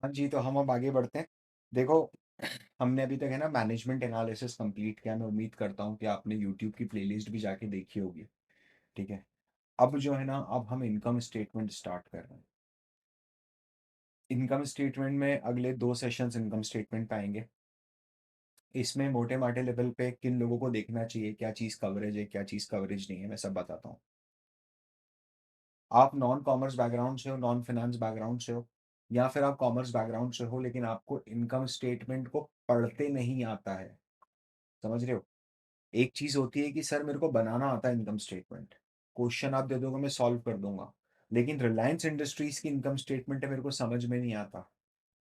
हाँ जी, तो हम अब आगे बढ़ते हैं। देखो, हमने अभी तक है ना मैनेजमेंट एनालिसिस कंप्लीट किया। मैं उम्मीद करता हूँ कि आपने यूट्यूब की प्लेलिस्ट भी जाके देखी होगी। ठीक है। अब जो है ना, अब हम इनकम स्टेटमेंट स्टार्ट कर रहे हैं। इनकम स्टेटमेंट में अगले 2 सेशंस इनकम स्टेटमेंट पे आएंगे। इसमें मोटे माटे लेवल पे किन लोगों को देखना चाहिए, क्या चीज़ कवरेज है, क्या चीज़ कवरेज नहीं है, मैं सब बताता हूँ। आप नॉन कॉमर्स बैकग्राउंड से हो, नॉन फाइनेंस बैकग्राउंड से हो, या फिर आप कॉमर्स बैकग्राउंड से हो लेकिन आपको इनकम स्टेटमेंट को पढ़ते नहीं आता है। समझ रहे हो? एक चीज होती है कि सर मेरे को बनाना आता है इनकम स्टेटमेंट, क्वेश्चन आप दे दोगे मैं सॉल्व कर दूंगा। लेकिन रिलायंस इंडस्ट्रीज की इनकम स्टेटमेंट है, मेरे को समझ में नहीं आता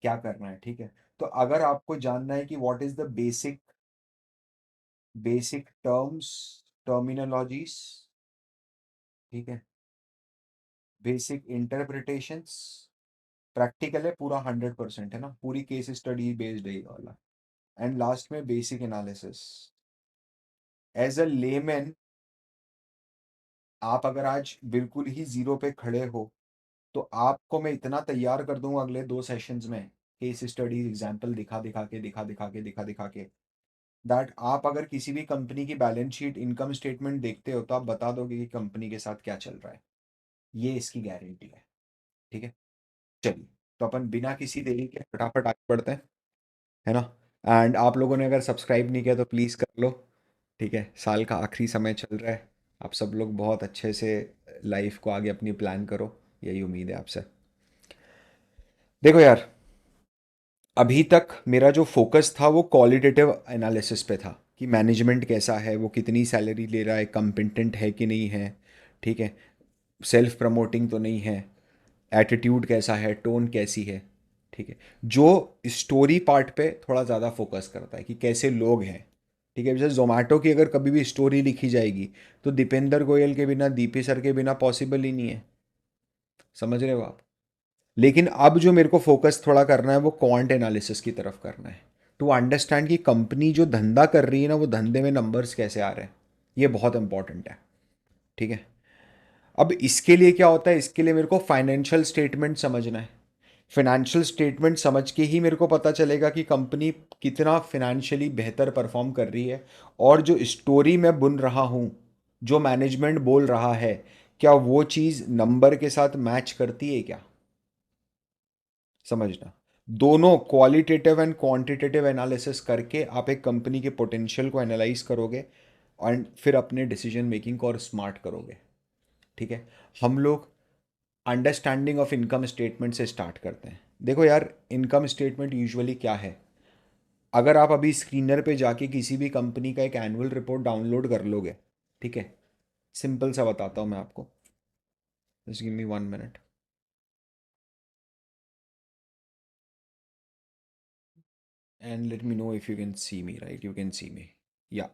क्या करना है। ठीक है। तो अगर आपको जानना है कि what is the basic basic terms, terminologies, ठीक है, बेसिक इंटरप्रिटेशंस, प्रैक्टिकल है पूरा 100% है ना, पूरी केस स्टडी बेस्ड है ये वाला। एंड लास्ट में basic analysis. As a layman, आप अगर आज बिल्कुल ही जीरो पे खड़े हो तो आपको मैं इतना तैयार कर दूंगा अगले 2 सेशंस में, केस स्टडी एग्जाम्पल दिखा दिखा के दैट आप अगर किसी भी कंपनी की बैलेंस शीट इनकम स्टेटमेंट देखते हो तो आप बता दोगे कि कंपनी के साथ क्या चल रहा है। ये इसकी गारंटी है। ठीक है। चलिए, तो अपन बिना किसी देरी के फटाफट आगे बढ़ते हैं, है ना। एंड आप लोगों ने अगर सब्सक्राइब नहीं किया तो प्लीज़ कर लो। ठीक है, साल का आखिरी समय चल रहा है। आप सब लोग बहुत अच्छे से लाइफ को आगे अपनी प्लान करो, यही उम्मीद है आपसे। देखो यार, अभी तक मेरा जो फोकस था वो क्वालिटेटिव एनालिसिस पे था कि मैनेजमेंट कैसा है, वो कितनी सैलरी ले रहा है, कम्पिटेंट है कि नहीं है, ठीक है, सेल्फ प्रमोटिंग तो नहीं है, एटीट्यूड कैसा है, टोन कैसी है। ठीक है। जो स्टोरी पार्ट पे थोड़ा ज़्यादा फोकस करता है कि कैसे लोग हैं। ठीक है, जैसे जोमेटो की अगर कभी भी स्टोरी लिखी जाएगी तो दीपेंद्र गोयल के बिना, दीपी सर के बिना पॉसिबल ही नहीं है। समझ रहे हो आप? लेकिन अब जो मेरे को फोकस थोड़ा करना है वो क्वांट एनालिसिस की तरफ करना है, टू अंडरस्टैंड कि कंपनी जो धंधा कर रही है ना, वो धंधे में नंबर्स कैसे आ रहे हैं। ये बहुत इंपॉर्टेंट है। ठीक है। अब इसके लिए क्या होता है, इसके लिए मेरे को फाइनेंशियल स्टेटमेंट समझना है। फाइनेंशियल स्टेटमेंट समझ के ही मेरे को पता चलेगा कि कंपनी कितना फिनेंशियली बेहतर परफॉर्म कर रही है, और जो स्टोरी मैं बुन रहा हूँ, जो मैनेजमेंट बोल रहा है, क्या वो चीज़ नंबर के साथ मैच करती है क्या। समझना, दोनों क्वालिटेटिव एंड क्वांटिटेटिव एनालिसिस करके आप एक कंपनी के पोटेंशियल को एनालाइज करोगे एंड फिर अपने डिसीजन मेकिंग को और स्मार्ट करोगे। ठीक है। हम लोग अंडरस्टैंडिंग ऑफ इनकम स्टेटमेंट से स्टार्ट करते हैं। देखो यार, इनकम स्टेटमेंट यूजुअली क्या है, अगर आप अभी स्क्रीनर पे जाके किसी भी कंपनी का एक एनुअल रिपोर्ट डाउनलोड कर लोगे, ठीक है, सिंपल सा बताता हूँ मैं आपको, just give me 1 minute. And let me know if you can see me, right, you can see me, yeah.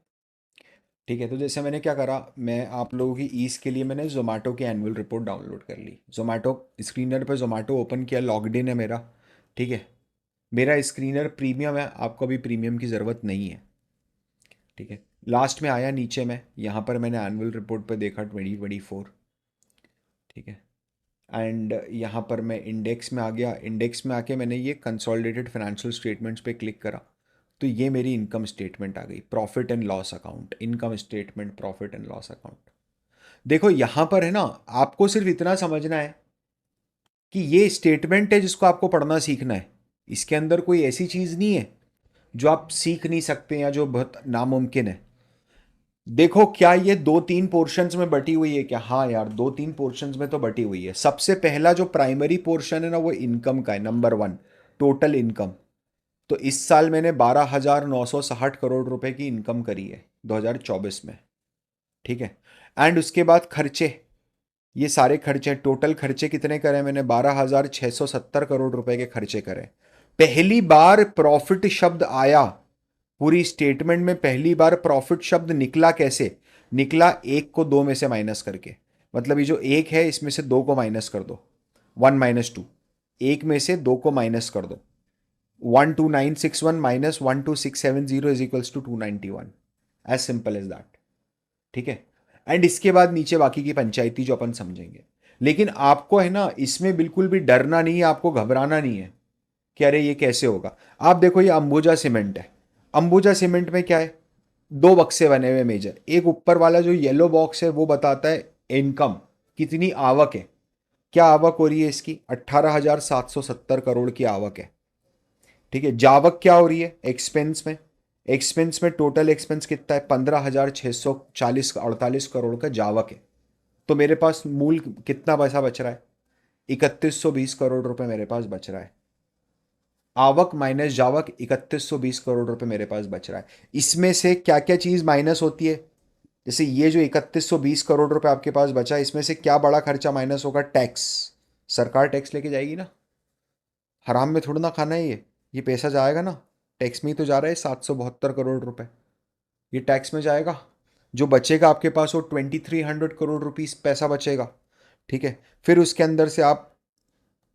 ठीक है, तो जैसे मैंने क्या करा, मैं आप लोगों की ईज़ के लिए मैंने जोमेटो की एनुअल रिपोर्ट डाउनलोड कर ली। जोमेटो स्क्रीनर पे जोमेटो ओपन किया, लॉग्ड इन है मेरा। ठीक है। मेरा स्क्रीनर प्रीमियम है, आपको अभी प्रीमियम की ज़रूरत नहीं है। ठीक है। लास्ट में आया नीचे में, यहाँ पर मैंने एनुअल रिपोर्ट पे देखा 2024। ठीक है। एंड यहाँ पर मैं इंडेक्स में आ गया, इंडेक्स में आके मैंने ये कंसोलिडेटेड फाइनेंशियल स्टेटमेंट्स पे क्लिक करा। तो ये मेरी इनकम स्टेटमेंट आ गई, profit and loss account, income statement, profit and loss account. देखो यहाँ पर है ना, आपको सिर्फ इतना समझना है कि ये स्टेटमेंट है जिसको आपको पढ़ना सीखना है। इसके अंदर कोई ऐसी चीज़ नहीं है जो आप सीख नहीं सकते या जो बहुत नामुमकिन है। देखो, क्या ये 2-3 पोर्शंस में बटी हुई है क्या? हाँ यार, 2-3 पोर्शंस में तो बटी हुई है। सबसे पहला जो प्राइमरी पोर्शन है ना, वो इनकम का है, नंबर 1, टोटल इनकम। तो इस साल मैंने 12,960 करोड़ रुपए की इनकम करी है 2024 में। ठीक है। एंड उसके बाद खर्चे, ये सारे खर्चे, टोटल खर्चे कितने करे मैंने, 12,670 करोड़ रुपए के खर्चे करे। पहली बार प्रॉफिट शब्द आया पूरी स्टेटमेंट में, पहली बार प्रॉफिट शब्द निकला। कैसे निकला? एक को दो में से माइनस करके। मतलब ये जो एक है इसमें से दो को माइनस कर दो, 1 - 2। एक में से दो को माइनस कर दो, 12961 minus 12670 is equals to 291। As simple as that. ठीक है। एंड इसके बाद नीचे बाकी की पंचायती जो अपन समझेंगे। लेकिन आपको है ना, इसमें बिल्कुल भी डरना नहीं है, आपको घबराना नहीं है। कि अरे ये कैसे होगा। आप देखो ये अंबुजा सीमेंट है। अंबुजा सीमेंट में क्या है, दो बक्से बने हुए मेजर। एक ऊपर वाला जो येलो बॉक्स है वो बताता है इनकम, कितनी आवक है, क्या आवक हो रही है इसकी, 18,770 करोड़ की आवक है। ठीक है, जावक क्या हो रही है एक्सपेंस में, एक्सपेंस में टोटल एक्सपेंस कितना है, 15,640 48 करोड़ का जावक है। तो मेरे पास मूल कितना पैसा बच रहा है, 3120 करोड़ रुपए मेरे पास बच रहा है। आवक माइनस जावक 3120 करोड़ रुपए मेरे पास बच रहा है। इसमें से क्या क्या चीज माइनस होती है, जैसे ये जो 3120 करोड़ रुपए आपके पास बचा है, इसमें से क्या बड़ा खर्चा माइनस होगा, टैक्स। सरकार टैक्स लेके जाएगी ना, हराम में थोड़ा ना खाना है ये पैसा जाएगा ना, टैक्स में ही तो जा रहा है 772 करोड़ रुपए, ये टैक्स में जाएगा। जो बचेगा आपके पास वो 2300 करोड़ रुपीस पैसा बचेगा। ठीक है, फिर उसके अंदर से आप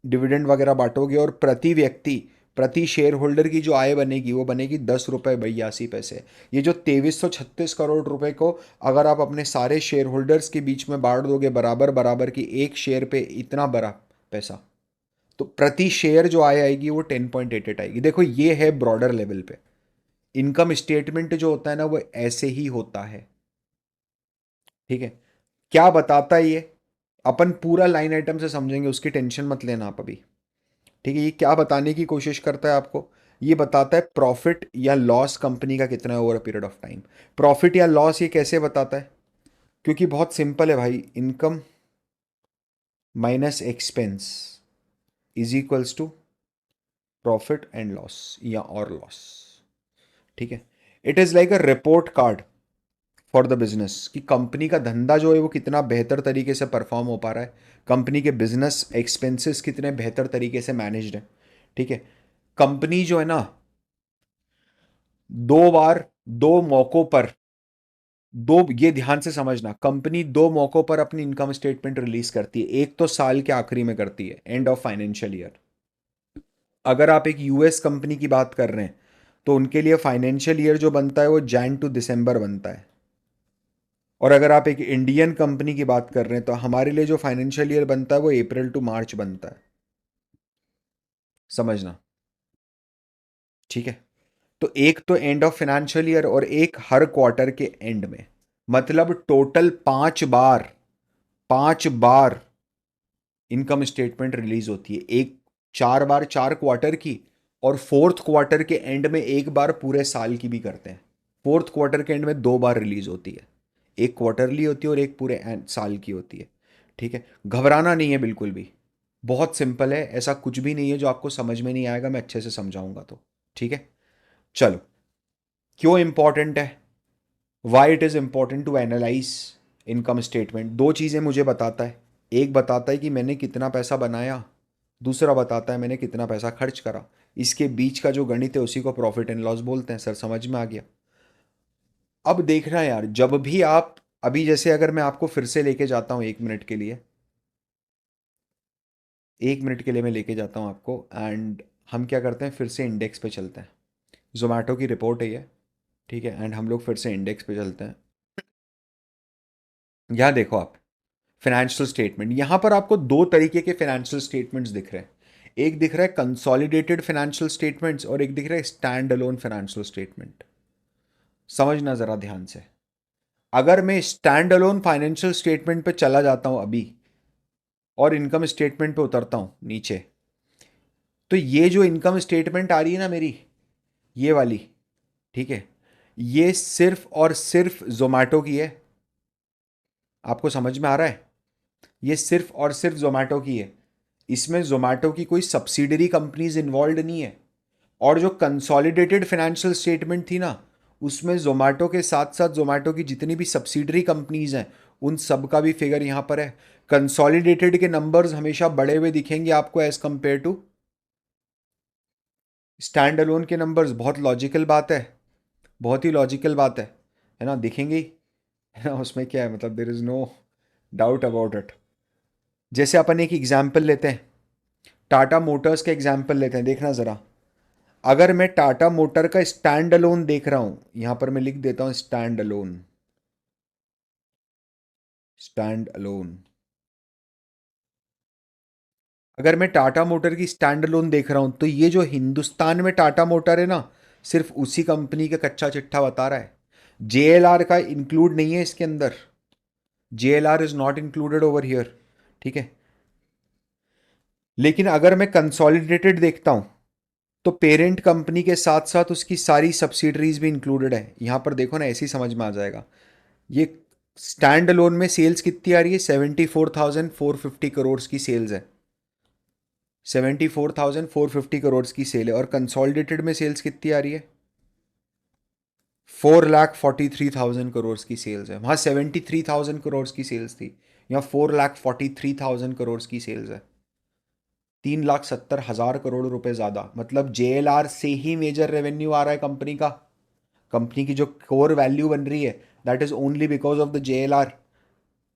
डिविडेंड वगैरह बांटोगे और प्रति व्यक्ति, प्रति शेयर होल्डर की जो आय बनेगी वो बनेगी 10 रुपये 82 पैसे। ये जो 2336 करोड़ रुपए को अगर आप अपने सारे शेयर होल्डर्स के बीच में बांट दोगे बराबर बराबर की, एक शेयर पे इतना बड़ा पैसा, तो प्रति शेयर जो आय आएगी वो 10.88 आएगी। देखो ये है ब्रॉडर लेवल पे। इनकम स्टेटमेंट जो होता है ना वो ऐसे ही होता है। ठीक है, क्या बताता है ये, अपन पूरा लाइन आइटम से समझेंगे, उसकी टेंशन मत लेना आप अभी। ठीक है, ये क्या बताने की कोशिश करता है आपको, ये बताता है प्रॉफिट या लॉस कंपनी का कितना है over a period of time. Profit या लॉस ये कैसे बताता है, क्योंकि बहुत सिंपल है भाई, income minus expense is equals to profit and loss या और लॉस। ठीक है, it is like a report card for the business कि कंपनी का धंधा जो है वो कितना बेहतर तरीके से परफॉर्म हो पा रहा है, कंपनी के बिजनेस एक्सपेंसेस कितने बेहतर तरीके से मैनेज्ड है। ठीक है, कंपनी जो है ना, दो बार, दो मौकों पर, दो, ये ध्यान से समझना, कंपनी दो मौकों पर अपनी इनकम स्टेटमेंट रिलीज करती है। एक तो साल के आखिरी में करती है, एंड ऑफ फाइनेंशियल ईयर। अगर आप एक यूएस कंपनी की बात कर रहे हैं तो उनके लिए फाइनेंशियल ईयर जो बनता है वो जैन टू दिसंबर बनता है। और अगर आप एक इंडियन कंपनी की बात कर रहे हैं तो हमारे लिए जो फाइनेंशियल ईयर बनता है वो अप्रैल टू मार्च बनता है, समझना। ठीक है, तो एक तो एंड ऑफ फाइनेंशियल ईयर और एक हर क्वार्टर के एंड में, मतलब टोटल 5 बार, 5 बार इनकम स्टेटमेंट रिलीज होती है। एक, 4 बार 4 क्वार्टर की, और फोर्थ क्वार्टर के एंड में एक बार पूरे साल की भी करते हैं। फोर्थ क्वार्टर के एंड में 2 बार रिलीज होती है, एक क्वार्टरली होती है और एक पूरे साल की होती है। ठीक है, घबराना नहीं है बिल्कुल भी, बहुत सिंपल है, ऐसा कुछ भी नहीं है जो आपको समझ में नहीं आएगा, मैं अच्छे से समझाऊंगा तो। ठीक है, चलो, क्यों इंपॉर्टेंट है, why it is important to analyse income statement. दो चीज़ें मुझे बताता है, एक बताता है कि मैंने कितना पैसा बनाया, दूसरा बताता है मैंने कितना पैसा खर्च करा। इसके बीच का जो गणित है उसी को प्रॉफिट एंड लॉस बोलते हैं। सर समझ में आ गया। अब देखना यार, जब भी आप, अभी जैसे अगर मैं आपको फिर से लेके जाता हूँ 1 मिनट के लिए, 1 मिनट के लिए मैं लेके जाता हूँ आपको, एंड हम क्या करते हैं, फिर से इंडेक्स पे चलते हैं। जोमेटो की रिपोर्ट है ये। ठीक है, एंड हम लोग फिर से इंडेक्स पे चलते हैं। यहाँ देखो आप, फाइनेंशियल स्टेटमेंट, यहां पर आपको दो तरीके के फाइनेंशियल स्टेटमेंट्स दिख रहे हैं। एक दिख रहा है कंसोलिडेटेड फाइनेंशियल स्टेटमेंट्स और एक दिख रहा है स्टैंड अलोन फाइनेंशियल स्टेटमेंट। समझना जरा ध्यान से, अगर मैं स्टैंड अलोन फाइनेंशियल स्टेटमेंट पे चला जाता हूं अभी और इनकम स्टेटमेंट पे उतरता हूं नीचे, तो ये जो इनकम स्टेटमेंट आ रही है ना मेरी, ये वाली, ठीक है, ये सिर्फ और सिर्फ जोमेटो की है। आपको समझ में आ रहा है, ये सिर्फ और सिर्फ जोमेटो की है। इसमें जोमेटो की कोई सब्सिडरी कंपनीज इन्वॉल्व नहीं है। और जो कंसोलिडेटेड फाइनेंशियल स्टेटमेंट थी ना, उसमें जोमेटो के साथ साथ जोमेटो की जितनी भी सब्सिडरी कंपनीज हैं उन सब का भी फिगर यहां पर है। कंसोलिडेटेड के नंबर्स हमेशा बड़े हुए दिखेंगे आपको as compare to stand alone के नंबर्स। बहुत लॉजिकल बात है, बहुत ही लॉजिकल बात है ना, दिखेंगे ही, है ना, उसमें क्या है, मतलब there is no doubt about it. जैसे अपन एक एग्जाम्पल लेते हैं, टाटा मोटर्स का एग्जाम्पल लेते हैं, देखना ज़रा। अगर मैं टाटा मोटर का स्टैंड अलोन देख रहा हूं, यहां पर मैं लिख देता हूं स्टैंड अलोन, स्टैंड अलोन। अगर मैं टाटा मोटर की स्टैंड अलोन देख रहा हूँ तो ये जो हिंदुस्तान में टाटा मोटर है ना, सिर्फ उसी कंपनी का कच्चा चिट्ठा बता रहा है। जेएलआर का इंक्लूड नहीं है इसके अंदर। JLR is not included over here. ठीक है। लेकिन अगर मैं कंसोलिडेटेड देखता हूँ तो पेरेंट कंपनी के साथ साथ उसकी सारी सब्सिडरीज भी इंक्लूडेड है। यहां पर देखो ना, ऐसे ही समझ में आ जाएगा। ये स्टैंड अलोन में सेल्स कितनी आ रही है? 74,450 करोड़ की सेल्स है। 74,450 करोड़ की सेल है। और कंसोलिडेटेड में सेल्स कितनी आ रही है? 4,43,000 करोड़ की सेल्स है। वहां 73,000 करोड़ की सेल्स थी, यहाँ 4,43,000 करोड़ की सेल्स है। 3,70,000 करोड़ रुपए ज्यादा। मतलब जेएलआर से ही मेजर रेवेन्यू आ रहा है कंपनी का। कंपनी की जो कोर वैल्यू बन रही है, that is only because of the JLR.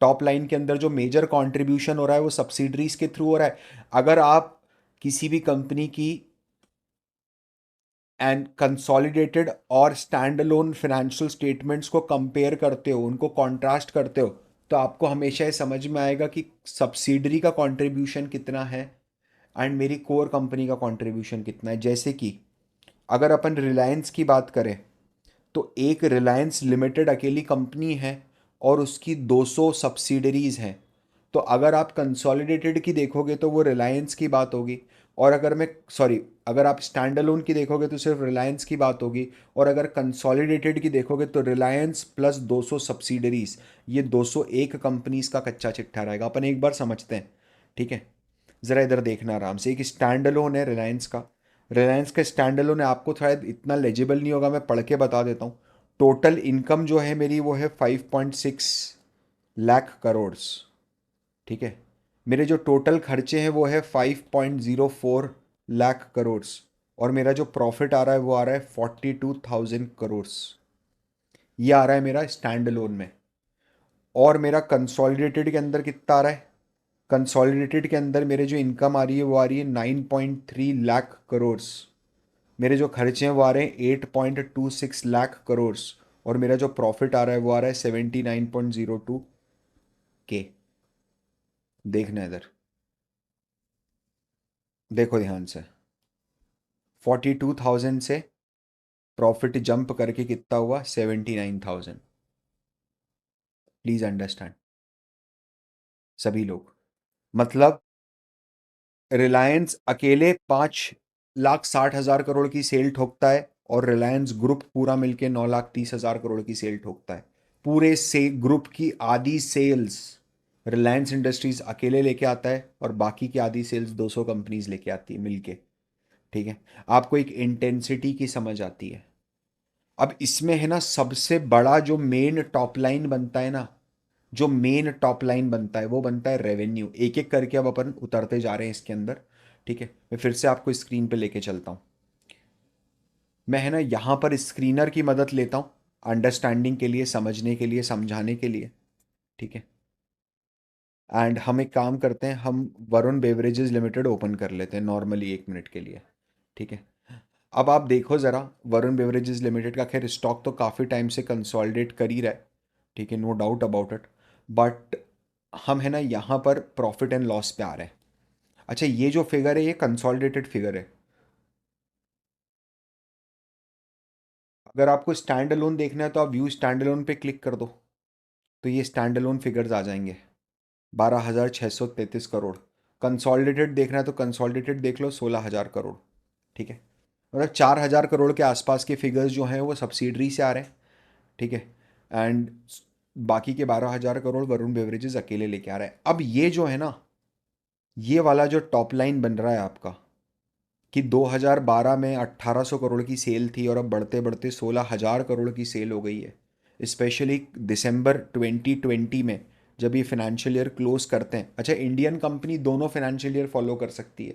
Top line के अंदर जो मेजर कंट्रीब्यूशन हो रहा है वो सब्सिडरीज के थ्रू हो रहा है। अगर आप किसी भी कंपनी की एंड कंसोलिडेटेड और स्टैंड अलोन फाइनेंशियल स्टेटमेंट्स को कंपेयर करते हो, उनको कॉन्ट्रास्ट करते हो, तो आपको हमेशा ये समझ में आएगा कि सब्सिडरी का कंट्रीब्यूशन कितना है एंड मेरी कोर कंपनी का कंट्रीब्यूशन कितना है। जैसे कि अगर अपन रिलायंस की बात करें तो एक रिलायंस लिमिटेड अकेली कंपनी है और उसकी 200 सब्सिडरीज हैं। तो अगर आप कंसोलिडेटेड की देखोगे तो वो रिलायंस की बात होगी। और अगर मैं सॉरी अगर आप स्टैंड अलोन की देखोगे तो सिर्फ रिलायंस की बात होगी। और अगर कंसोलिडेटेड की देखोगे तो रिलायंस प्लस 200 सब्सिडरीज, ये 201 कंपनीज का कच्चा चिट्ठा रहेगा। अपन एक बार समझते हैं। ठीक है। ज़रा इधर देखना आराम से। एक स्टैंड अलोन है रिलायंस का। रिलायंस का स्टैंड अलोन है, आपको शायद इतना लेजिबल नहीं होगा, मैं पढ़ के बता देता हूँ। टोटल इनकम जो है मेरी वो है 5.6 लाख करोड़। ठीक है। मेरे जो टोटल खर्चे हैं वो है 5.04 लाख करोड़। और मेरा जो प्रॉफिट आ रहा है वो आ रहा है 42,000 करोड़। ये आ रहा है मेरा स्टैंड अलोन में। और मेरा कंसोलिडेटेड के अंदर कितना आ रहा है? कंसोलिडेटेड के अंदर मेरे जो इनकम आ रही है वो आ रही है 9.3 लाख करोड़। मेरे जो खर्चे हैं वो आ रहे हैं 8.26 लाख करोड़। और मेरा जो प्रॉफिट आ रहा है वो आ रहा है 79.02 के। देखना इधर, देखो ध्यान से। 42,000 से प्रॉफिट जंप करके कितना हुआ? 79,000। प्लीज अंडरस्टैंड सभी लोग। मतलब रिलायंस अकेले 5,60,000 करोड़ की सेल ठोकता है और रिलायंस ग्रुप पूरा मिलके 9,30,000 करोड़ की सेल ठोकता है। पूरे से ग्रुप की आधी सेल्स रिलायंस इंडस्ट्रीज अकेले लेके आता है और बाकी की आधी सेल्स 200 कंपनीज लेके आती है मिलके। ठीक है। आपको एक इंटेंसिटी की समझ आती है। अब इसमें है ना, सबसे बड़ा जो मेन टॉप लाइन बनता है ना, जो मेन टॉप लाइन बनता है वो बनता है रेवेन्यू। एक एक करके अब अपन उतरते जा रहे हैं इसके अंदर। ठीक है। मैं फिर से आपको स्क्रीन पे लेके चलता हूँ। मैं है ना यहाँ पर स्क्रीनर की मदद लेता हूँ अंडरस्टैंडिंग के लिए, समझने के लिए, समझाने के लिए। ठीक है। एंड हम एक काम करते हैं, हम वरुण बेवरेजेस लिमिटेड ओपन कर लेते हैं नॉर्मली 1 मिनट के लिए। ठीक है। अब आप देखो ज़रा, वरुण बेवरेजेस लिमिटेड का खैर स्टॉक तो काफ़ी टाइम से कंसोलिडेट कर ही रहा है। ठीक है, no doubt about it. But हम है ना यहाँ पर प्रॉफिट एंड लॉस पे आ रहे हैं। अच्छा, ये जो फिगर है ये कंसोलिडेटेड फिगर है। अगर आपको स्टैंड अलोन देखना है तो आप व्यू स्टैंड अलोन पे क्लिक कर दो, तो ये स्टैंड अलोन फिगर्स आ जाएंगे। 12,633 करोड़। कंसोलिडेटेड देखना है तो कंसोलिडेटेड देख लो, 16,000 करोड़। ठीक है। मतलब 4,000 करोड़ के आसपास के फिगर्स जो हैं वो सब्सिडरी से आ रहे हैं। ठीक है। एंड बाकी के 12,000 करोड़ वरुण बेवरेजेस अकेले लेके आ रहा है। अब ये जो है ना, ये वाला जो टॉप लाइन बन रहा है आपका, कि 2012 में 1,800 करोड़ की सेल थी और अब बढ़ते बढ़ते 16,000 करोड़ की सेल हो गई है। स्पेशली दिसंबर 2020 में जब ये फाइनेंशियल ईयर क्लोज करते हैं। अच्छा, इंडियन कंपनी दोनों फाइनेंशियल ईयर फॉलो कर सकती है।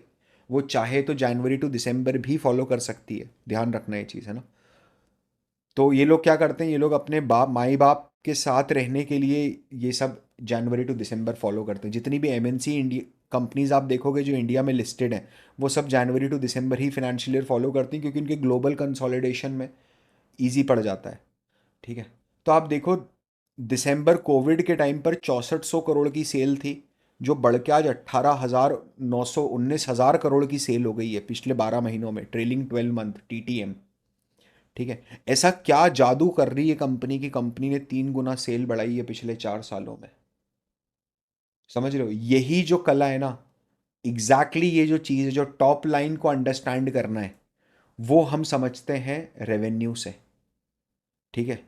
वो चाहे तो जनवरी टू दिसंबर भी फॉलो कर सकती है, ध्यान रखना ये चीज़ है ना। तो ये लोग क्या करते हैं, ये लोग अपने बाप माई बाप के साथ रहने के लिए ये सब जनवरी टू दिसंबर फॉलो करते हैं। जितनी भी एमएनसी इंडिया कंपनीज आप देखोगे जो इंडिया में लिस्टेड हैं, वो सब जनवरी टू दिसंबर ही फाइनेंशियल ईयर फॉलो करती हैं, क्योंकि उनके ग्लोबल कंसोलिडेशन में ईजी पड़ जाता है। ठीक है। तो आप देखो, दिसंबर कोविड के टाइम पर 6,400 करोड़ की सेल थी। जो बढ़ के आज 18,919,000 करोड़ की सेल हो गई है पिछले 12 महीनों में, ट्रेलिंग 12 मंथ TTM। ठीक है, ऐसा क्या जादू कर रही है कंपनी की, कंपनी ने 3 गुना सेल बढ़ाई है पिछले 4 सालों में। समझ रहे हो, यही जो कला है ना, एग्जैक्टली ये जो चीज़ है, जो टॉप लाइन को अंडरस्टैंड करना है, वो हम समझते हैं रेवेन्यू से। ठीक है,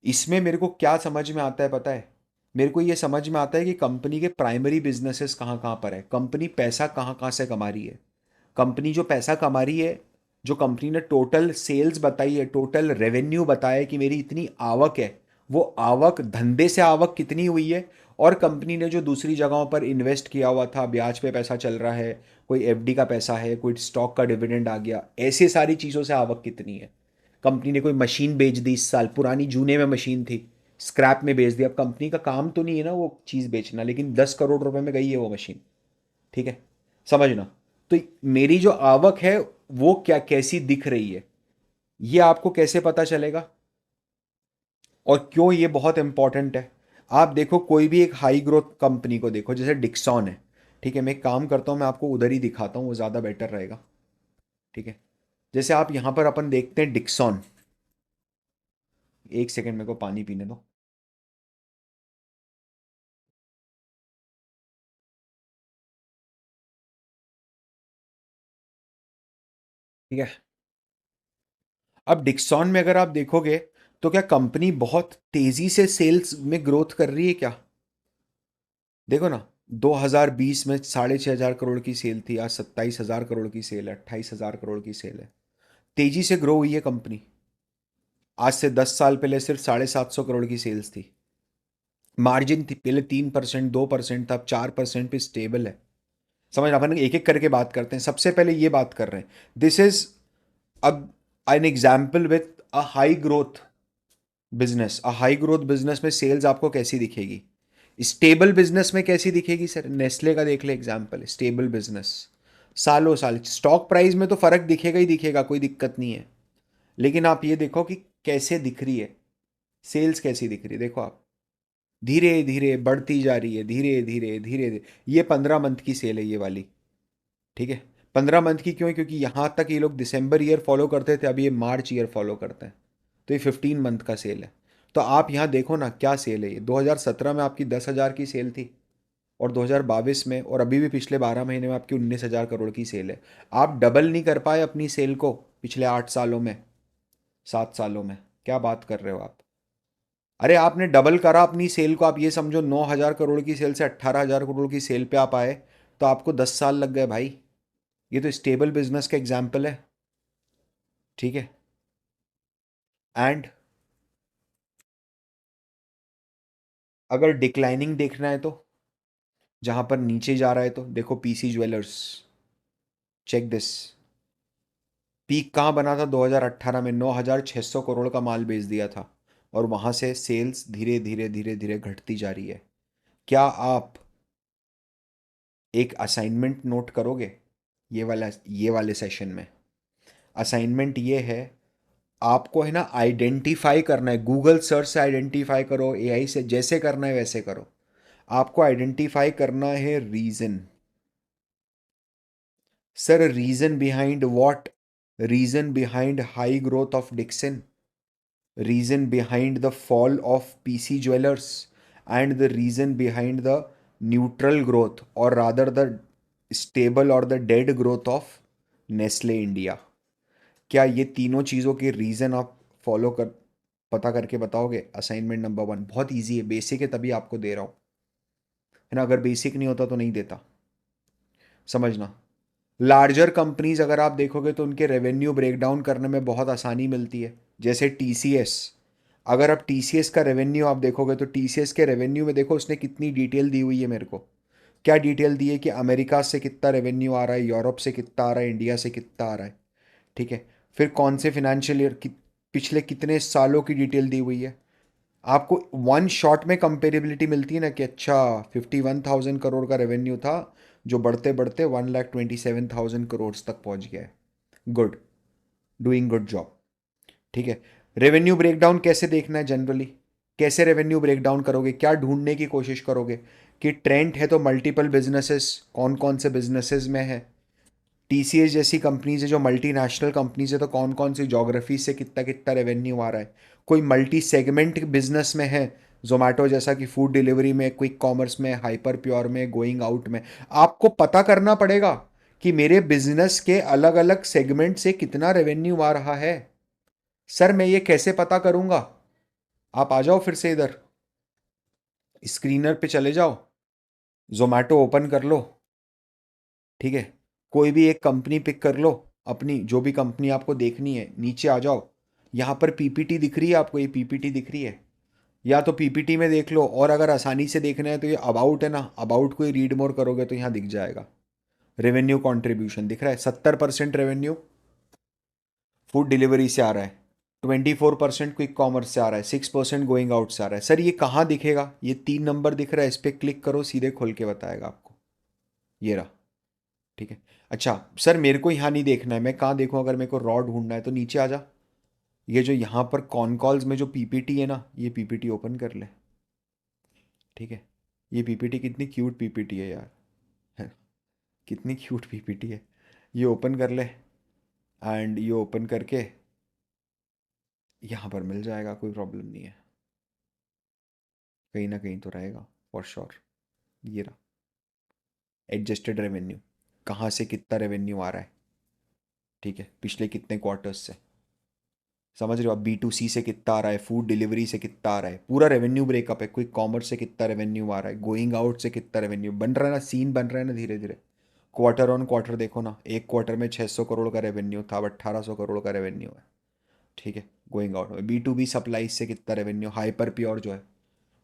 इसमें मेरे को क्या समझ में आता है पता है, मेरे को ये समझ में आता है कि कंपनी के प्राइमरी बिजनेसेस कहाँ कहाँ पर है, कंपनी पैसा कहाँ कहाँ से कमा रही है। कंपनी जो पैसा कमा रही है, जो कंपनी ने टोटल सेल्स बताई है, टोटल रेवेन्यू बताया है कि मेरी इतनी आवक है, वो आवक धंधे से आवक कितनी हुई है, और कंपनी ने जो दूसरी जगहों पर इन्वेस्ट किया हुआ था, ब्याज पे पैसा चल रहा है, कोई एफडी का पैसा है, कोई स्टॉक का डिविडेंड आ गया, ऐसे सारी चीज़ों से आवक कितनी है। कंपनी ने कोई मशीन बेच दी इस साल, पुरानी जूने में मशीन थी, स्क्रैप में बेच दी। अब कंपनी का काम तो नहीं है ना वो चीज़ बेचना, लेकिन 10 करोड़ रुपए में गई है वो मशीन। ठीक है, समझना। तो मेरी जो आवक है वो क्या कैसी दिख रही है, ये आपको कैसे पता चलेगा, और क्यों ये बहुत इंपॉर्टेंट है। आप देखो कोई भी एक हाई ग्रोथ कंपनी को देखो, जैसे डिक्सॉन है। ठीक है, मैं एक काम करता हूँ, मैं आपको उधर ही दिखाता हूँ, वो ज़्यादा बेटर रहेगा। ठीक है, जैसे आप यहाँ पर अपन देखते हैं डिक्सॉन। एक सेकेंड मेरे को पानी पीने दो। ठीक है, अब डिक्सॉन में अगर आप देखोगे, तो क्या कंपनी बहुत तेजी से सेल्स में ग्रोथ कर रही है क्या। देखो ना, 2020 में 6,500 करोड़ की सेल थी, आज 27,000 करोड़ की सेल है, 28,000 करोड़ की सेल है। तेजी से ग्रो हुई है कंपनी। आज से 10 साल पहले सिर्फ 750 करोड़ की सेल्स थी। मार्जिन थी पहले 3% 2% था, अब 4% पे स्टेबल है। समझ, अपन एक एक करके बात करते हैं। सबसे पहले ये बात कर रहे हैं, दिस इज अब an example with a high growth business. A high growth business में सेल्स आपको कैसी दिखेगी, स्टेबल बिजनेस में कैसी दिखेगी। सर नेस्ले का देख ले एग्जाम्पल, स्टेबल बिजनेस, सालों साल स्टॉक प्राइस में तो फर्क दिखेगा ही दिखेगा, कोई दिक्कत नहीं है। लेकिन आप ये देखो कि कैसे दिख रही है, सेल्स कैसी दिख रही है, देखो आप, धीरे धीरे बढ़ती जा रही है, धीरे धीरे धीरे धीरे। ये 15 मंथ की सेल है ये वाली। ठीक है, 15 मंथ की क्यों, क्योंकि यहाँ तक ये लोग दिसंबर ईयर फॉलो करते थे, अब ये मार्च ईयर फॉलो करते हैं। तो ये 15 मंथ का सेल है। तो आप यहाँ देखो ना क्या सेल है ये, 2017 में आपकी 10,000 की सेल थी, और 2022 में, और अभी भी पिछले 12 महीने में आपकी 19,000 करोड़ की सेल है। आप डबल नहीं कर पाए अपनी सेल को पिछले 8 सालों में, 7 सालों में। क्या बात कर रहे हो आप। अरे आपने डबल करा अपनी सेल को, आप ये समझो 9,000 करोड़ की सेल से 18,000 करोड़ की सेल पे आप आए, तो आपको 10 साल लग गए भाई। ये तो स्टेबल बिजनेस का एग्जाम्पल है। ठीक है, एंड अगर डिक्लाइनिंग देखना है तो, जहां पर नीचे जा रहा है, तो देखो PC Jewellers, check this. Peak कहाँ बना था 2018 में, 9,600 करोड़ का माल बेच दिया था, और वहां से सेल्स धीरे धीरे धीरे धीरे घटती जा रही है। क्या आप एक असाइनमेंट नोट करोगे, ये वाले सेशन में। असाइनमेंट ये है, आपको है ना आइडेंटिफाई करना है, गूगल सर्च से आइडेंटिफाई करो, एआई से जैसे करना है वैसे करो। आपको आइडेंटिफाई करना है reason. Sir reason behind what, reason behind high growth of Dixon, reason behind the fall of PC Jewelers, and the reason behind the neutral growth, or rather the stable or the dead growth of Nestle India। क्या ये तीनों चीज़ों के reason आप follow कर पता करके बताओगे। असाइनमेंट नंबर 1 बहुत इजी है, बेसिक है तभी आपको दे रहा हूँ, है ना। अगर बेसिक नहीं होता तो नहीं देता, समझना। लार्जर कंपनीज अगर आप देखोगे तो उनके रेवेन्यू ब्रेकडाउन करने में बहुत आसानी मिलती है। जैसे टीसीएस, अगर आप टीसीएस का रेवेन्यू आप देखोगे, तो टीसीएस के रेवेन्यू में देखो उसने कितनी डिटेल दी हुई है मेरे को। क्या डिटेल दी है कि अमेरिका से कितना रेवेन्यू आ रहा है, यूरोप से कितना आ रहा है, इंडिया से कितना आ रहा है। ठीक है, फिर कौन से फिनेंशियल ईयर की, पिछले कितने सालों की डिटेल दी हुई है। आपको वन शॉट में कंपेरेबिलिटी मिलती है ना, कि अच्छा 51,000 करोड़ का रेवेन्यू था, जो बढ़ते बढ़ते 1,27,000 करोड़ तक पहुंच गया है। Good, doing good job. ठीक है, रेवेन्यू ब्रेकडाउन कैसे देखना है जनरली, कैसे रेवेन्यू ब्रेक डाउन करोगे, क्या ढूंढने की कोशिश करोगे कि ट्रेंड है तो मल्टीपल बिजनेसेस कौन कौन से बिजनेसेस में है। टीसीएस जैसी कंपनीज है जो मल्टीनेशनल कंपनीज है, तो कौन कौन सी जोग्राफी से कितना कितना रेवेन्यू आ रहा है। कोई मल्टी सेगमेंट बिजनेस में है, जोमेटो जैसा कि फूड डिलीवरी में, क्विक कॉमर्स में, हाइपर प्योर में, गोइंग आउट में। आपको पता करना पड़ेगा कि मेरे बिजनेस के अलग अलग सेगमेंट से कितना रेवेन्यू आ रहा है। सर मैं ये कैसे पता करूंगा? आप आ जाओ फिर से इधर, स्क्रीनर पे चले जाओ, जोमेटो ओपन कर लो, ठीक है। कोई भी एक कंपनी पिक कर लो, अपनी जो भी कंपनी आपको देखनी है, नीचे आ जाओ। यहाँ पर पीपीटी दिख रही है आपको, ये पीपीटी दिख रही है, या तो पीपीटी में देख लो, और अगर आसानी से देखना है तो ये अबाउट है ना, अबाउट को ही रीड मोर करोगे तो यहाँ दिख जाएगा। रेवेन्यू कंट्रीब्यूशन दिख रहा है, 70% रेवेन्यू फूड डिलीवरी से आ रहा है, 24% क्विक कॉमर्स से आ रहा है, 6% गोइंग आउट से आ रहा है। सर ये कहाँ दिखेगा? ये 3 नंबर दिख रहा है, इस पर क्लिक करो, सीधे खोल के बताएगा आपको। ये रहा, ठीक है। अच्छा सर मेरे को यहाँ नहीं देखना है, मैं कहाँ देखूँ? अगर मेरे को रॉ ढूंढना है तो नीचे आ जा। ये जो यहाँ पर कॉन कॉल्स में जो पीपीटी है ना, ये पीपीटी ओपन कर ले, ठीक है। ये पीपीटी कितनी क्यूट पीपीटी है यार, है, कितनी क्यूट पीपीटी है। ये ओपन कर ले, एंड ये ओपन करके यहाँ पर मिल जाएगा, कोई प्रॉब्लम नहीं है, कहीं ना कहीं तो रहेगा फॉर श्योर। ये रहा एडजस्टेड रेवेन्यू, कहाँ से कितना रेवेन्यू आ रहा है, ठीक है, पिछले कितने क्वार्टर्स से। समझ रहे हो आप? बी टू सी से कितना आ रहा है, फूड डिलीवरी से कितना आ रहा है, पूरा रेवेन्यू ब्रेकअप है। क्विक कॉमर्स से कितना रेवेन्यू आ रहा है, गोइंग आउट से कितना रेवेन्यू बन रहा है ना, सीन बन रहा है ना धीरे धीरे। क्वार्टर ऑन क्वार्टर देखो ना, एक क्वार्टर में 600 करोड़ का रेवेन्यू था, अब 1800 करोड़ का रेवेन्यू है, ठीक है। गोइंग आउट में बी टू बी सप्लाई से कितना रेवेन्यू, हाइपर प्योर जो है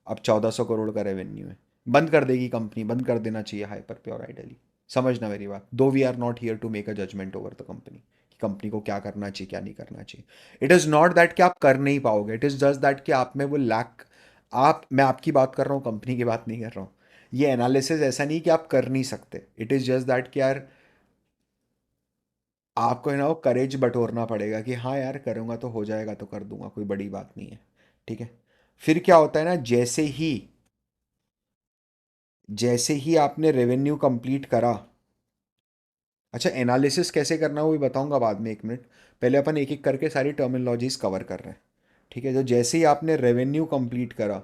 अब 1400 करोड़ का रेवेन्यू है। बंद कर देगी कंपनी, बंद कर देना चाहिए हाइपर प्योर आइडली। समझना मेरी बात, दो we are not here to make a judgement over the company कि कंपनी को क्या करना चाहिए क्या नहीं करना चाहिए। इट इज़ नॉट दैट कि आप कर नहीं पाओगे, इट इज़ जस्ट दैट कि आप में वो लैक। आप, मैं आपकी बात कर रहा हूँ, कंपनी की बात नहीं कर रहा हूँ। ये एनालिसिस ऐसा नहीं कि आप कर नहीं सकते, इट इज़ जस्ट दैट कि यार आपको है ना वो करेज बटोरना पड़ेगा कि हाँ यार करूँगा तो हो जाएगा, तो कर दूंगा, कोई बड़ी बात नहीं है, ठीक है। फिर क्या होता है ना, जैसे ही आपने रेवेन्यू कंप्लीट करा। अच्छा एनालिसिस कैसे करना है वो भी बताऊंगा बाद में, 1 मिनट। पहले अपन एक एक करके सारी टर्मिनोलॉजीज कवर कर रहे हैं, ठीक है। जो जैसे ही आपने रेवेन्यू कंप्लीट करा,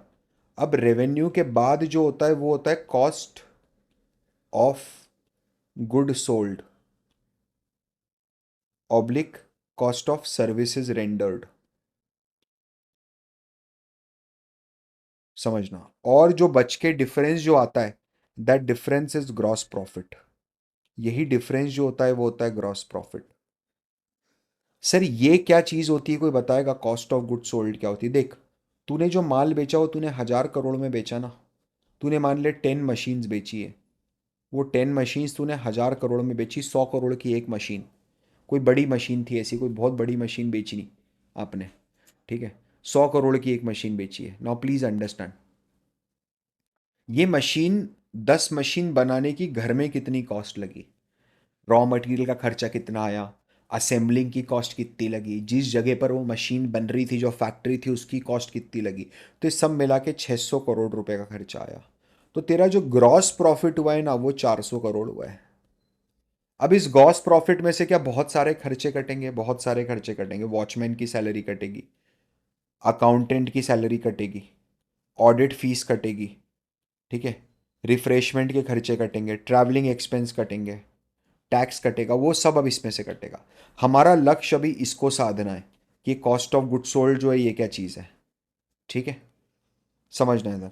अब रेवेन्यू के बाद जो होता है वो होता है cost of good sold oblique cost of services rendered. समझना। और जो बच के डिफरेंस जो आता है, that difference is gross profit. यही डिफरेंस जो होता है वो होता है ग्रॉस प्रॉफिट। सर ये क्या चीज़ होती है, कोई बताएगा? कॉस्ट ऑफ गुड सोल्ड क्या होती है? देख, तूने जो माल बेचा वो तूने 1000 करोड़ में बेचा ना। तूने मान ले 10 मशीन्स बेची है, वो 10 मशीन्स तूने 1000 करोड़ में बेची, 100 करोड़ की एक मशीन। कोई बड़ी मशीन थी ऐसी, कोई बहुत बड़ी मशीन बेची नहीं आपने, ठीक है। 100 करोड़ की एक मशीन बेची है। नाउ प्लीज़ अंडरस्टैंड, ये मशीन, 10 मशीन बनाने की घर में कितनी कॉस्ट लगी, रॉ मटेरियल का खर्चा कितना आया, असेंबलिंग की कॉस्ट कितनी लगी, जिस जगह पर वो मशीन बन रही थी, जो फैक्ट्री थी, उसकी कॉस्ट कितनी लगी, तो ये सब मिला के 600 करोड़ रुपए का खर्चा आया। तो तेरा जो ग्रॉस प्रॉफिट हुआ है ना, वो 400 करोड़ हुआ है। अब इस ग्रॉस प्रॉफिट में से क्या बहुत सारे खर्चे कटेंगे, बहुत सारे खर्चे कटेंगे। वॉचमैन की सैलरी कटेगी, अकाउंटेंट की सैलरी कटेगी, ऑडिट फीस कटेगी, ठीक है, रिफ्रेशमेंट के खर्चे कटेंगे, ट्रैवलिंग एक्सपेंस कटेंगे, टैक्स कटेगा, वो सब अब इसमें से कटेगा। हमारा लक्ष्य अभी इसको साधना है कि कॉस्ट ऑफ गुड सोल्ड जो है ये क्या चीज़ है, ठीक है। समझना है इधर,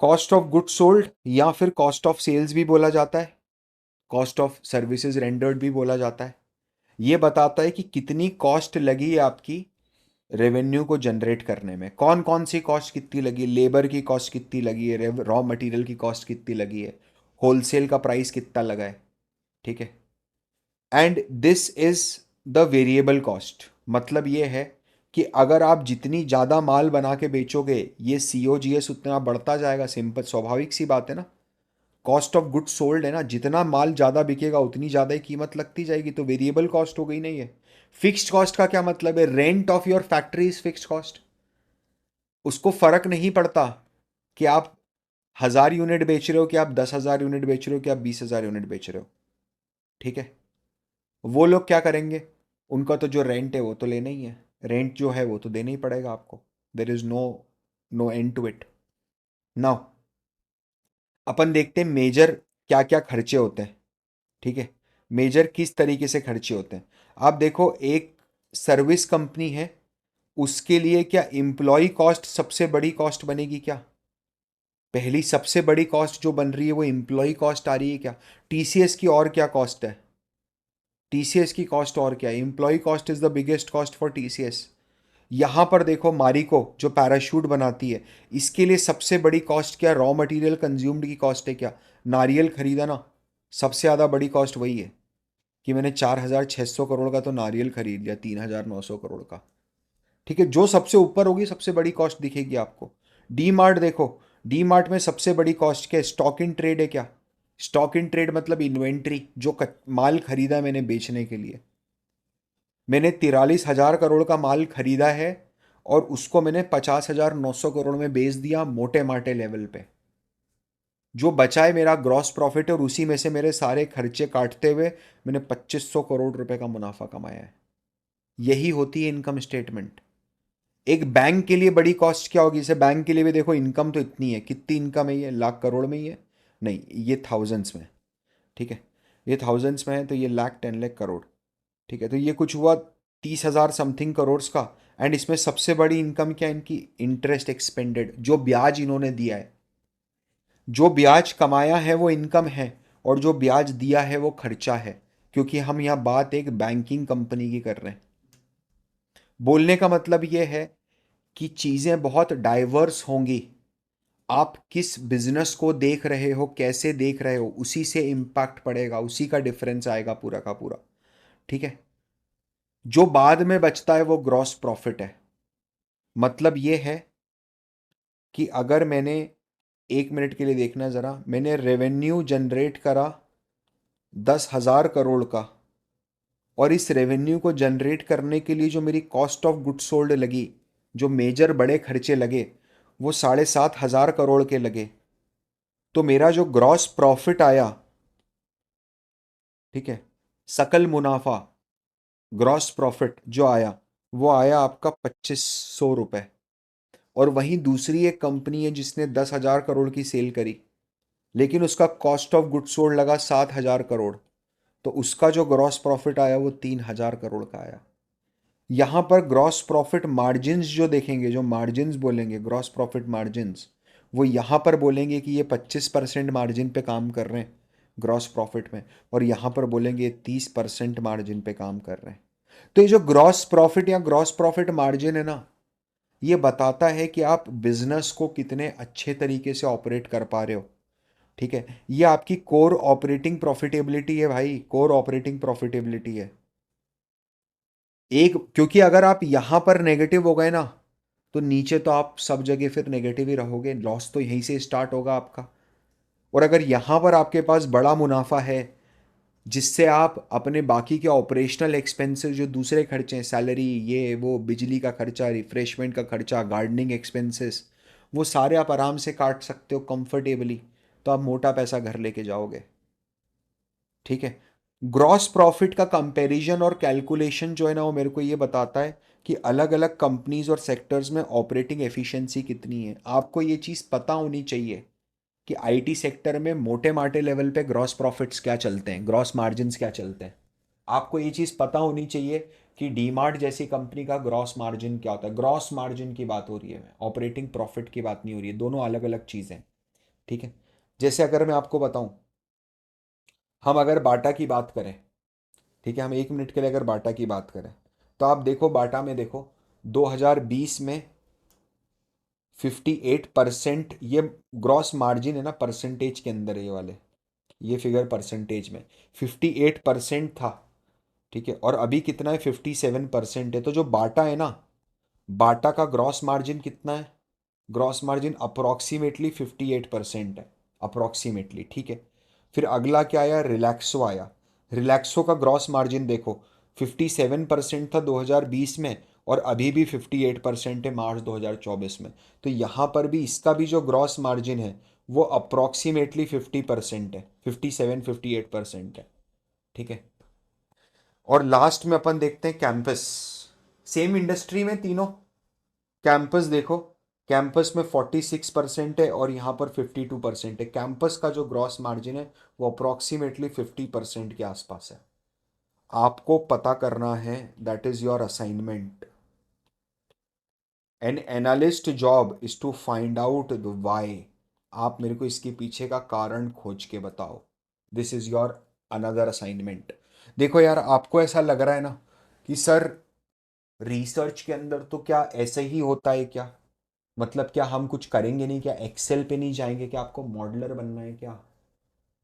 कॉस्ट ऑफ गुड सोल्ड या फिर कॉस्ट ऑफ सेल्स भी बोला जाता है, कॉस्ट ऑफ सर्विसेज रेंडर्ड भी बोला जाता है। ये बताता है कि कितनी कॉस्ट लगी है आपकी रेवेन्यू को जनरेट करने में, कौन कौन सी कॉस्ट कितनी लगी, लेबर की कॉस्ट कितनी लगी है, रॉ मटेरियल की कॉस्ट कितनी लगी है, होलसेल का प्राइस कितना लगा है, ठीक है। And this is the variable cost. मतलब ये है कि अगर आप जितनी ज़्यादा माल बना के बेचोगे, ये सी ओ जी एस उतना बढ़ता जाएगा। सिंपल स्वाभाविक सी बात है ना, कॉस्ट ऑफ गुड्स सोल्ड है ना, जितना माल ज़्यादा बिकेगा उतनी ज़्यादा ही कीमत लगती जाएगी, तो वेरिएबल कॉस्ट हो गई नहीं है। फिक्स्ड कॉस्ट का क्या मतलब है? Rent of your factory is fixed cost. उसको फर्क नहीं पड़ता कि आप 1,000 यूनिट बेच रहे हो, कि आप 10,000 यूनिट बेच रहे हो, कि आप 20,000 यूनिट बेच रहे हो। ठीक है। वो लोग क्या करेंगे? उनका तो जो रेंट है वो तो लेना ही है। रेंट जो है वो तो देना ही पड़ेगा आपको। There is no no end to it. Now अपन देखते हैं मेजर क्या क्या खर्चे होते हैं। ठीक है। मेजर किस तरीके से खर्चे होते हैं। आप देखो, एक सर्विस कंपनी है, उसके लिए क्या एम्प्लॉय कॉस्ट सबसे बड़ी कॉस्ट बनेगी क्या? पहली सबसे बड़ी कॉस्ट जो बन रही है वो एम्प्लॉय कॉस्ट आ रही है क्या? टीसीएस की और क्या कॉस्ट है? टीसीएस की कॉस्ट और क्या है? Employ cost is the biggest cost for TCS. यहां पर देखो, मारिको जो पैराशूट बनाती है, इसके लिए सबसे बड़ी कॉस्ट क्या? रॉ मटेरियल कंज्यूम्ड की कॉस्ट है क्या? नारियल खरीदा ना, सबसे ज़्यादा बड़ी कॉस्ट वही है कि मैंने 4,600 करोड़ का तो नारियल खरीद लिया 3,900 करोड़ का। ठीक है। जो सबसे ऊपर होगी सबसे बड़ी कॉस्ट दिखेगी आपको। डी मार्ट देखो, डी मार्ट में सबसे बड़ी कॉस्ट क्या है? स्टॉक इन ट्रेड है क्या? स्टॉक इन ट्रेड मतलब इन्वेंट्री, जो माल खरीदा मैंने बेचने के लिए। मैंने 43,000 करोड़ का माल खरीदा है और उसको मैंने 50,900 करोड़ में बेच दिया मोटे माटे लेवल पे। जो बचा है मेरा ग्रॉस प्रॉफिट है, और उसी में से मेरे सारे खर्चे काटते हुए मैंने 2,500 करोड़ रुपए का मुनाफा कमाया है। यही होती है इनकम स्टेटमेंट। एक बैंक के लिए बड़ी कॉस्ट क्या होगी? जैसे बैंक के लिए भी देखो, इनकम तो इतनी है, कितनी इनकम है? ये लाख करोड़ में ही है? नहीं, ये थाउजेंड्स में। ठीक है। ये थाउजेंड्स में है, तो ये लाख 10 लाख करोड़। ठीक है। तो ये कुछ हुआ 30,000 समथिंग करोड़ का। एंड इसमें सबसे बड़ी इनकम क्या है इनकी? इंटरेस्ट एक्सपेंडेड, जो ब्याज इन्होंने दिया है। जो ब्याज कमाया है वो इनकम है, और जो ब्याज दिया है वो खर्चा है। क्योंकि हम यहाँ बात एक बैंकिंग कंपनी की कर रहे हैं। बोलने का मतलब ये है कि चीज़ें बहुत डाइवर्स होंगी। आप किस बिजनेस को देख रहे हो, कैसे देख रहे हो, उसी से इम्पैक्ट पड़ेगा, उसी का डिफरेंस आएगा पूरा का पूरा। ठीक है। जो बाद में बचता है वो ग्रॉस प्रॉफिट है। मतलब ये है कि अगर मैंने, 1 मिनट के लिए देखना ज़रा, मैंने रेवेन्यू जनरेट करा 10,000 करोड़ का, और इस रेवेन्यू को जनरेट करने के लिए जो मेरी कॉस्ट ऑफ गुड सोल्ड लगी, जो मेजर बड़े खर्चे लगे, वो 7,500 करोड़ के लगे। तो मेरा जो ग्रॉस प्रॉफिट आया, ठीक है, सकल मुनाफा, ग्रॉस प्रॉफिट जो आया, वो आया आपका 2,500 रुपये। और वहीं दूसरी एक कंपनी है जिसने 10,000 करोड़ की सेल करी, लेकिन उसका कॉस्ट ऑफ गुड सोल्ड लगा 7,000 करोड़, तो उसका जो ग्रॉस प्रॉफिट आया वो 3,000 करोड़ का आया। यहाँ पर ग्रॉस प्रॉफिट मार्जिन्स जो देखेंगे, जो मार्जिन्स बोलेंगे ग्रॉस प्रॉफिट मार्जिन्स, वो यहाँ पर बोलेंगे कि ये 25% मार्जिन पे काम कर रहे हैं ग्रॉस प्रॉफिट में, और यहाँ पर बोलेंगे 30% मार्जिन पे काम कर रहे हैं। तो ये जो ग्रॉस प्रॉफिट या ग्रॉस प्रॉफिट मार्जिन है ना, ये बताता है कि आप बिजनेस को कितने अच्छे तरीके से ऑपरेट कर पा रहे हो। ठीक है। ये आपकी कोर ऑपरेटिंग प्रॉफिटेबिलिटी है भाई, कोर ऑपरेटिंग प्रॉफिटेबिलिटी है। एक, क्योंकि अगर आप यहां पर नेगेटिव हो गए ना, तो नीचे तो आप सब जगह फिर नेगेटिव ही रहोगे, लॉस तो यहीं से स्टार्ट होगा आपका। और अगर यहां पर आपके पास बड़ा मुनाफा है, जिससे आप अपने बाकी के ऑपरेशनल एक्सपेंसेस, जो दूसरे खर्चे हैं, सैलरी, ये वो, बिजली का खर्चा, रिफ्रेशमेंट का खर्चा, गार्डनिंग एक्सपेंसेस, वो सारे आप आराम से काट सकते हो कंफर्टेबली, तो आप मोटा पैसा घर लेके जाओगे। ठीक है। ग्रॉस प्रॉफिट का कंपैरिजन और कैलकुलेशन जो है ना, वो मेरे को ये बताता है कि अलग अलग कंपनीज और सेक्टर्स में ऑपरेटिंग एफिशिएंसी कितनी है। आपको ये चीज़ पता होनी चाहिए कि आईटी सेक्टर में मोटे माटे लेवल पे ग्रॉस प्रॉफिट्स क्या चलते हैं, ग्रॉस मार्जिन्स क्या चलते हैं। आपको ये चीज़ पता होनी चाहिए कि डीमार्ट जैसी कंपनी का ग्रॉस मार्जिन क्या होता है। ग्रॉस मार्जिन की बात हो रही है, ऑपरेटिंग प्रॉफिट की बात नहीं हो रही है, दोनों अलग अलग चीज़ें हैं। ठीक है। जैसे अगर मैं आपको बताऊं, हम अगर बाटा की बात करें, ठीक है, हम 1 मिनट के लिए अगर बाटा की बात करें, तो आप देखो बाटा में देखो, 2020 में 58%, ये ग्रॉस मार्जिन है ना, परसेंटेज के अंदर है ये वाले, ये फिगर परसेंटेज में 58% था। ठीक है। और अभी कितना है? 57% है। तो जो बाटा है ना, बाटा का ग्रॉस मार्जिन कितना है? ग्रॉस मार्जिन अप्रोक्सीमेटली 58% है, अप्रोक्सीमेटली। ठीक है। फिर अगला क्या आया? रिलैक्सो आया। रिलैक्सो का ग्रॉस मार्जिन देखो, 57% था 2020 में, और अभी भी 58% है मार्च 2024 में। तो यहाँ पर भी इसका भी जो ग्रॉस मार्जिन है वो अप्रॉक्सीमेटली 50% है, 57-58% है। ठीक है। और लास्ट में अपन देखते हैं कैंपस। सेम इंडस्ट्री में तीनों। कैंपस देखो, कैंपस में 46% है और यहाँ पर 52% है। कैंपस का जो ग्रॉस मार्जिन है वो अप्रॉक्सीमेटली 50% के आसपास है। आपको पता करना है, that is your assignment. An analyst job is to find out the why. आप मेरे को इसके पीछे का कारण खोज के बताओ। This is your another assignment. देखो यार, आपको ऐसा लग रहा है ना कि सर रिसर्च के अंदर तो क्या ऐसे ही होता है क्या? मतलब क्या हम कुछ करेंगे नहीं क्या? एक्सेल पे नहीं जाएंगे क्या? आपको मॉडलर बनना है क्या?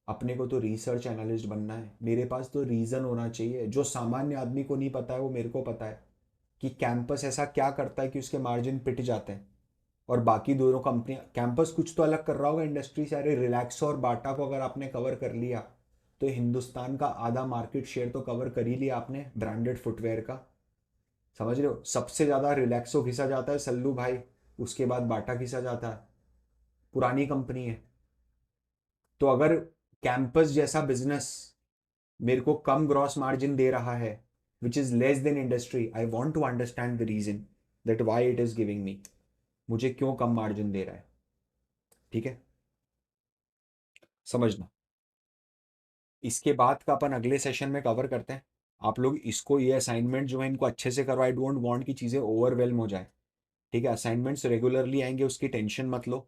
अपने को तो रिसर्च एनालिस्ट बनना है। मेरे पास तो रीज़न होना चाहिए, जो सामान्य आदमी को नहीं पता है वो मेरे को पता है, कि कैंपस ऐसा क्या करता है कि उसके मार्जिन पिट जाते हैं और बाकी दोनों कंपनियां। कैंपस कुछ तो अलग कर रहा होगा इंडस्ट्री से। अरे रिलैक्सो और बाटा को अगर आपने कवर कर लिया तो हिंदुस्तान का आधा मार्केट शेयर तो कवर कर ही लिया आपने ब्रांडेड फुटवेयर का। समझ रहे हो? सबसे ज़्यादा रिलैक्सो घिसा जाता है सल्लू भाई, उसके बाद बाटा घिसा जाता है। पुरानी कंपनी है। तो अगर कैंपस जैसा बिजनेस मेरे को कम ग्रॉस मार्जिन दे रहा है, which is less than industry, I want to understand the reason that why it is giving me. मुझे क्यों कम मार्जिन दे रहा है? ठीक है, समझना। इसके बाद का अपन अगले सेशन में कवर करते हैं। आप लोग इसको, ये असाइनमेंट जो है इनको अच्छे से करो। आई डोंट वांट कि चीज़ें ओवरवेलम हो जाए। ठीक है, असाइनमेंट्स रेगुलरली आएंगे, उसकी टेंशन मत लो।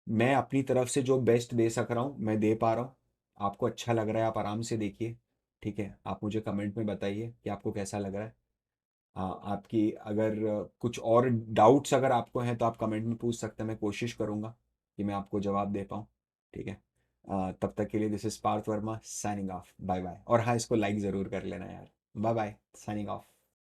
मैं अपनी तरफ से जो बेस्ट दे सक रहा हूँ मैं दे पा रहा हूँ। आपको अच्छा लग रहा है आप आराम से देखिए। ठीक है, आप मुझे कमेंट में बताइए कि आपको कैसा लग रहा है। हाँ, आपकी अगर कुछ और डाउट्स अगर आपको हैं तो आप कमेंट में पूछ सकते हैं। मैं कोशिश करूँगा कि मैं आपको जवाब दे पाऊँ। ठीक है। तब तक के लिए this is Parth Verma signing off. Bye bye. और हाँ, इसको लाइक ज़रूर कर लेना यार। Bye bye, signing of.